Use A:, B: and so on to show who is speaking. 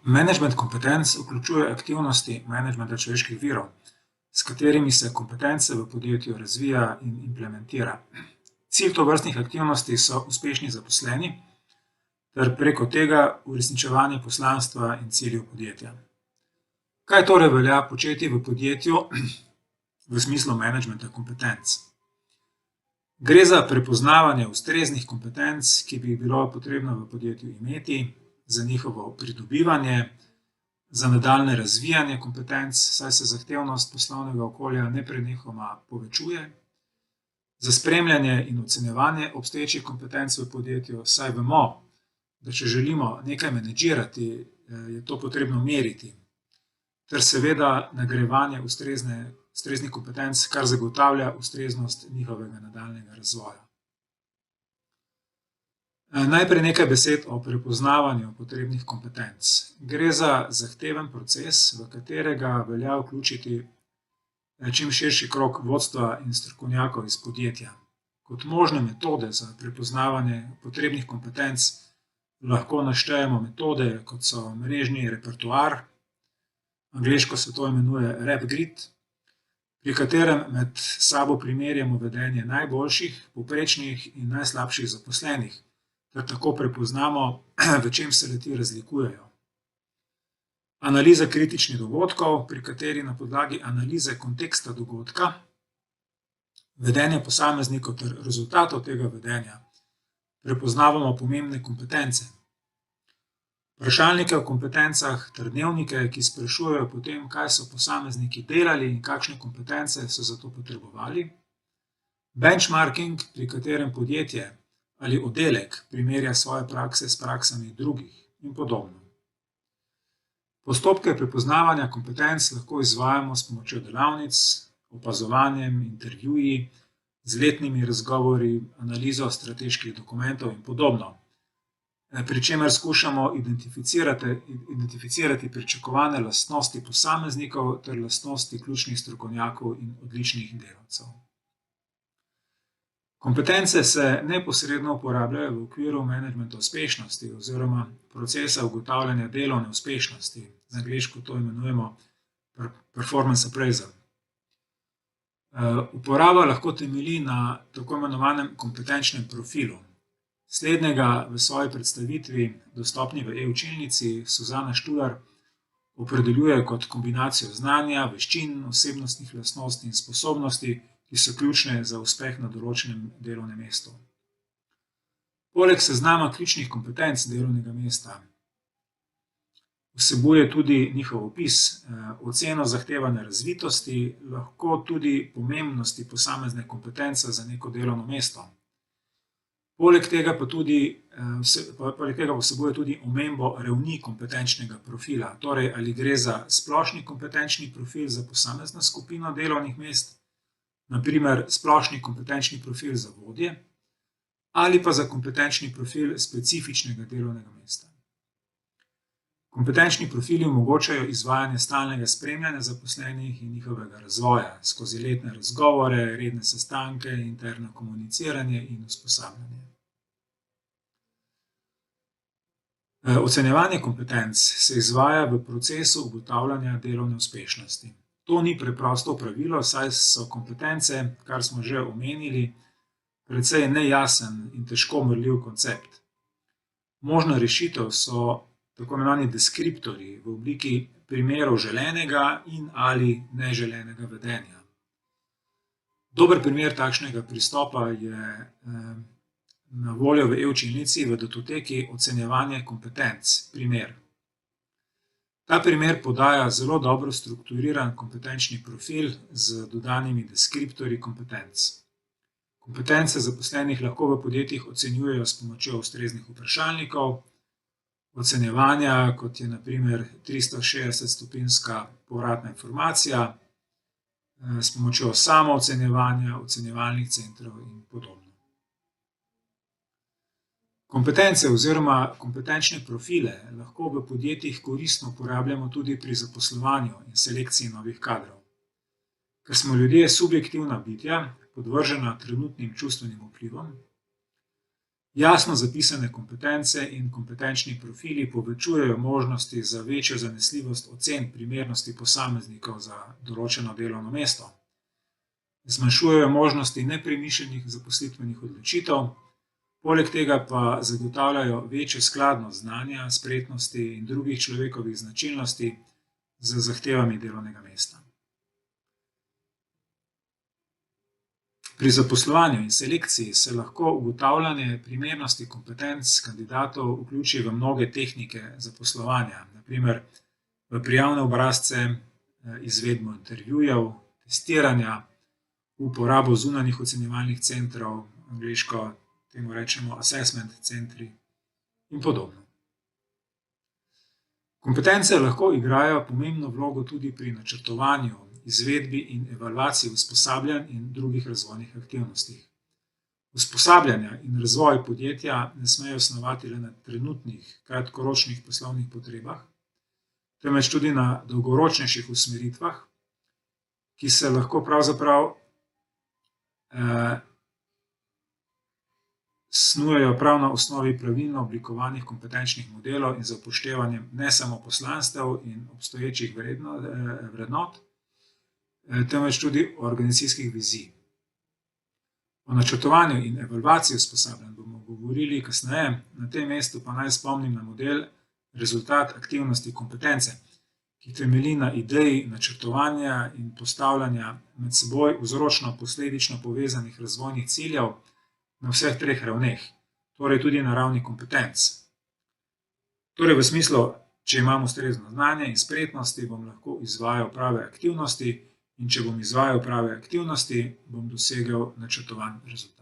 A: Menedžment kompetenc vključuje aktivnosti menedžmenta človeških virov, s katerimi se kompetence v podjetju razvija in implementira. Cilj tovrstnih aktivnosti so uspešni zaposleni ter preko tega uresničevanje poslanstva in ciljev podjetja. Kaj torej velja početi v podjetju v smislu menedžmenta kompetenc? Gre za prepoznavanje ustreznih kompetenc, ki bi jih bilo potrebno v podjetju imeti, za njihovo pridobivanje, za nadaljnje razvijanje kompetenc, saj se zahtevnost poslovnega okolja neprenehoma povečuje, za spremljanje in ocenjevanje obstoječih kompetenc v podjetju, saj vemo, da če želimo nekaj menedžirati, je to potrebno meriti, ter seveda nagrajevanje ustreznih kompetenc, kar zagotavlja ustreznost njihovega nadaljnjega razvoja. Najprej nekaj besed o prepoznavanju potrebnih kompetenc. Gre za zahteven proces, v katerega velja vključiti čim širši krog vodstva in strokovnjakov iz podjetja. Kot možne metode za prepoznavanje potrebnih kompetenc lahko naštejemo metode, kot so mrežni repertoar, angleško se to imenuje rep grid, pri katerem med sabo primerjamo vedenje najboljših, povprečnih in najslabših zaposlenih, ter tako prepoznamo, v čem se le-ti razlikujejo. Analiza kritičnih dogodkov, pri kateri na podlagi analize konteksta dogodka, vedenja posameznikov ter rezultatov tega vedenja prepoznavamo pomembne kompetence. Vprašalnike o kompetencah ter dnevnike, ki sprašujejo po tem, kaj so posamezniki delali in kakšne kompetence so za to potrebovali. Benchmarking, pri katerem podjetje ali oddelek primerja svoje prakse s praksami drugih in podobno. Postopke prepoznavanja kompetenc lahko izvajamo s pomočjo delavnic, opazovanjem, intervjuji, z letnimi razgovori, analizo strateških dokumentov in podobno, pri čemer skušamo identificirati pričakovane lastnosti posameznikov ter lastnosti ključnih strokovnjakov in odličnih delavcev. Kompetence se neposredno uporabljajo v okviru menedžmenta uspešnosti oziroma procesa ugotavljanja delovne uspešnosti. Z angleško to imenujemo performance appraisal. Uporaba lahko temelji na tako imenovanem kompetenčnem profilu. Slednjega v svoji predstavitvi, dostopni v e-učilnici, Suzana Štular opredeljuje kot kombinacijo znanja, veščin, osebnostnih lastnosti in sposobnosti, ki so ključne za uspeh na določenem delovnem mestu. Poleg seznama ključnih kompetenc delovnega mesta vsebuje tudi njihov opis, oceno zahtevane razvitosti, lahko tudi pomembnosti posamezne kompetence za neko delovno mesto. Poleg tega vsebuje tudi omembo ravni kompetenčnega profila, torej ali gre za splošni kompetenčni profil za posamezno skupino delovnih mest, na primer splošni kompetenčni profil za vodje, ali pa za kompetenčni profil specifičnega delovnega mesta. Kompetenčni profili omogočajo izvajanje stalnega spremljanja zaposlenih in njihovega razvoja skozi letne razgovore, redne sestanke, interno komuniciranje in usposabljanje. Ocenjevanje kompetenc se izvaja v procesu ugotavljanja delovne uspešnosti. To ni preprosto opravilo, saj so kompetence, kar smo že omenili, precej nejasen in težko merljiv koncept. Možna rešitev so tako imenovani deskriptorji v obliki primerov želenega in ali neželenega vedenja. Dober primer takšnega pristopa je na voljo v e-učilnici v datoteki Ocenjevanje kompetenc, primer. Ta primer podaja zelo dobro strukturiran kompetenčni profil z dodanimi deskriptorji kompetenc. Kompetence zaposlenih lahko v podjetjih ocenjujejo s pomočjo ustreznih vprašalnikov, ocenjevanja, kot je na primer 360-stopinjska povratna informacija, s pomočjo samoocenjevanja, ocenjevalnih centrov in podobno. Kompetence oziroma kompetenčne profile lahko v podjetjih koristno uporabljamo tudi pri zaposlovanju in selekciji novih kadrov. Ker smo ljudje subjektivna bitja, podvržena trenutnim čustvenim vplivom, Jasno zapisane kompetence in kompetenčni profili povečujejo možnosti za večjo zanesljivost ocen primernosti posameznikov za določeno delovno mesto. Zmanjšujejo možnosti nepremišljenih zaposlitvenih odločitev, poleg tega pa zagotavljajo večjo skladnost znanja, spretnosti in drugih človekovih značilnosti z zahtevami delovnega mesta. Pri zaposlovanju in selekciji se lahko ugotavljanje primernosti kompetenc kandidatov vključi v mnoge tehnike zaposlovanja, na primer v prijavne obrazce, izvedbo intervjujev, testiranja, uporabo zunanjih ocenjevalnih centrov, angleško temu rečemo assessment centri in podobno. Kompetence lahko igrajo pomembno vlogo tudi pri načrtovanju, izvedbi in evalvaciji usposabljanj in drugih razvojnih aktivnostih. Usposabljanja in razvoj podjetja ne smejo osnovati le na trenutnih, kratkoročnih poslovnih potrebah, temveč tudi na dolgoročnejših usmeritvah, ki se lahko pravzaprav snujejo prav na osnovi pravilno oblikovanih kompetenčnih modelov in z upoštevanjem ne samo poslanstev in obstoječih vrednot, temveč tudi organizacijskih vizij. O načrtovanju in evalvaciji usposabljanj bomo govorili kasneje, na tem mestu pa naj spomnim na model rezultat aktivnosti kompetence, ki temelji na ideji načrtovanja in postavljanja med seboj vzročno-posledično povezanih razvojnih ciljev na vseh treh ravneh, torej tudi na ravni kompetenc. Torej v smislu, če imam ustrezno znanje in spretnosti, bom lahko izvajal prave aktivnosti, in če bom izvajal prave aktivnosti, bom dosegel načrtovan rezultat.